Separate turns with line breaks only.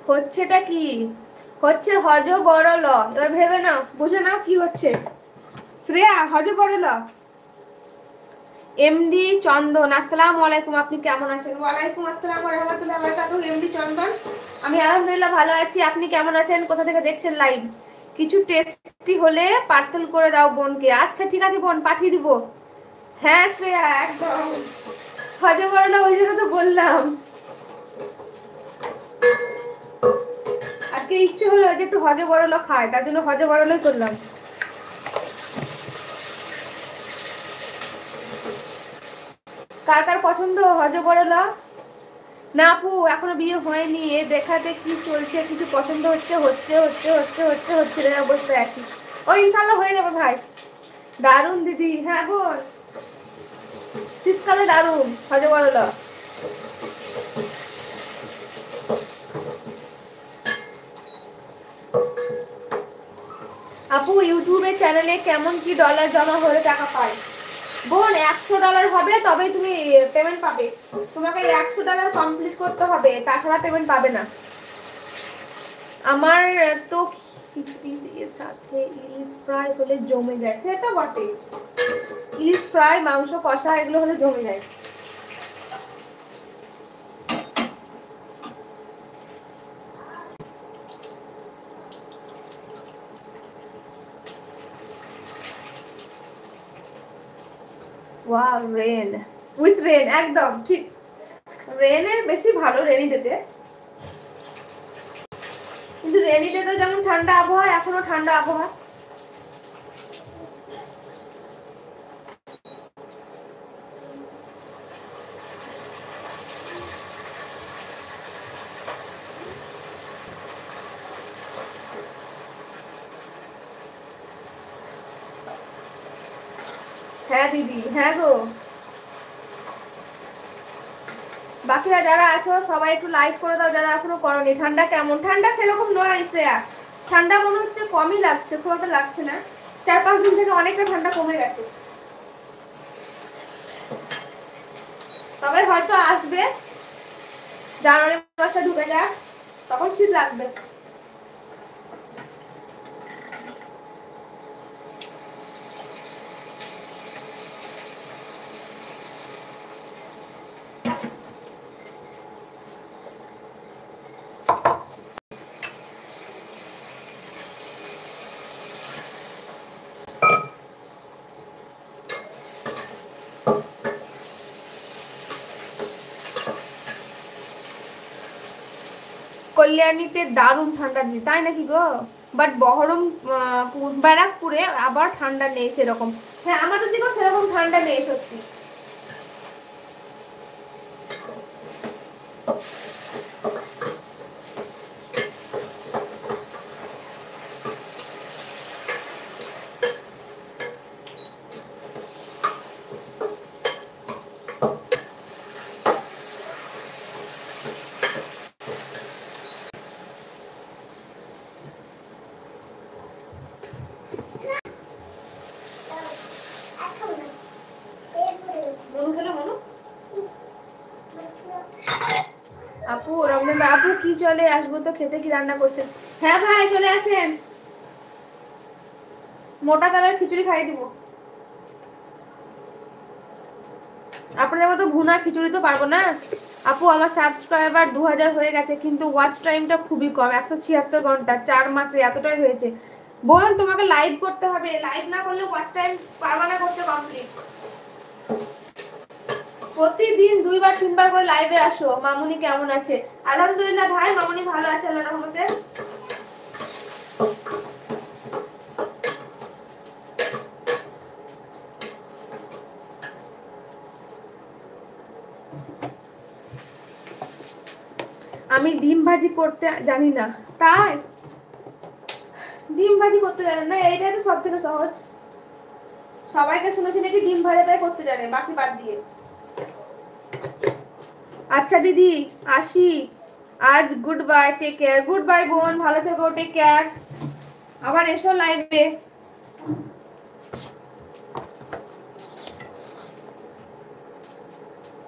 হচ্ছেটা কি হচ্ছে? হজ বড় ল। এবার ভেবে নাও, বুঝে নাও কি হচ্ছে। শ্রেয়া, হজ বড় ল। এমডি চন্দন, আসসালামু আলাইকুম, আপনি কেমন আছেন? ওয়ালাইকুম আসসালাম ওয়া রাহমাতুল্লাহি ওয়া বারাকাতুহু। এমডি চন্দন, আমি আলহামদুলিল্লাহ ভালো আছি, আপনি কেমন আছেন? কোথা থেকে দেখছেন লাইভ? কিছু টেস্টি হলে পার্সেল করে দাও বোনকে। আচ্ছা ঠিক আছে বোন, পাঠিয়ে দিব। হ্যাঁ শ্রেয়া, একদম হজ বড় ল, ওই জন্য তো বললাম। আজকে ইচ্ছে হলো যে একটু হজে বড় ল খায়, তার জন্য হজে বড় লই করলাম। কার কার পছন্দ হজে বড় ল? না আপু, এখনো বিয়ে হয়নি, এ দেখাতে কি চলছে, কিছু পছন্দ হচ্ছে হচ্ছে হচ্ছে হচ্ছে হচ্ছে হচ্ছে রে, অবস্থা একই। ও ইনশাল্লাহ হয়ে যাবে ভাই। দারুন দিদি, হ্যাঁ গো, শীতকালে দারুন হজে বড় ল। আপু ইউটিউবে চ্যানেলে কেমন কি ডলার জমা হলে টাকা পায়? বোন, $100 হবে তবেই তুমি পেমেন্ট পাবে। তোমাকে $100 কমপ্লিট করতে হবে, তাছাড়া পেমেন্ট পাবে না। আমার তো খিচুড়ির সাথে ইলিশ ফ্রাই হলে জমে যায়, সে তো বটে। ইলিশ ফ্রাই, মাংস কষা, এগুলো হলে জমে যায়। ওয়াও, রেন উইথ রেন, একদম ঠিক। রেনে বেশি ভালো, রেনি ডেতে। কিন্তু রেনি ডে তো যেমন ঠান্ডা আবহাওয়া, এখনো ঠান্ডা আবহাওয়া। হ্যাঁ দিদি, হ্যাঁ গো। বাকিরা যারা আছো সবাই একটু লাইক করে দাও, যারা এখনো করনি। ঠান্ডা কেমন? ঠান্ডা সেরকম নয় শ্রেয়া, ঠান্ডা মনে হচ্ছে কমই লাগছে, খুব একটা লাগছে না। 4-5 দিন থেকে অনেকটা ঠান্ডা কমে গেছে। তবে হয়তো আসবে, জানুয়ারি মাসে ঢুকে যাক, তখন শীত লাগবে। কল্যাণীতে দারুণ ঠান্ডা দিদি, তাই নাকি গো? বাট বহরম, ব্যারাকপুরে আবার ঠান্ডা নেই সেরকম। হ্যাঁ, আমাদের দিকেও সেরকম ঠান্ডা নেই সত্যি। আপু রমজান আপু কি চলে আসবো তো খেতে, কি রান্না করছেন? হ্যাঁ ভাই চলে আসেন, মোটা তালের খিচুড়ি খাইয়ে দিব। আপনাদের মতো ভুনা খিচুড়ি তো পারবো না। আপু আমার সাবস্ক্রাইবার 2000 হয়ে গেছে, কিন্তু ওয়াচ টাইমটা খুবই কম, 176 ঘন্টা, 4 মাসে এতটাই হয়েছে। বোন তোমাকে লাইভ করতে হবে, লাইভ না করলে ওয়াচ টাইম পারবা না করতে কমপ্লিট। প্রতিদিন 2-3 বার করে লাইভে আসো। মামুনি কেমন আছে? আলহামদুলিল্লাহ ভাই, মামুনি ভালো আছে আল্লাহর রহমতে। আমি ডিম ভাজি করতে জানি না। তাই ডিম ভাজি করতে জানেন না? এইটাই তো সব থেকে সহজ। সবাইকে শুনেছি নাকি ডিম ভাজাটাই করতে জানে, বাকি বাদ দিয়ে। আচ্ছা দিদি, আসি আজ, good bye, take care. Good bye বোন, ভালো থেকো, টেক কেয়ার। আবার এসো লাইভে।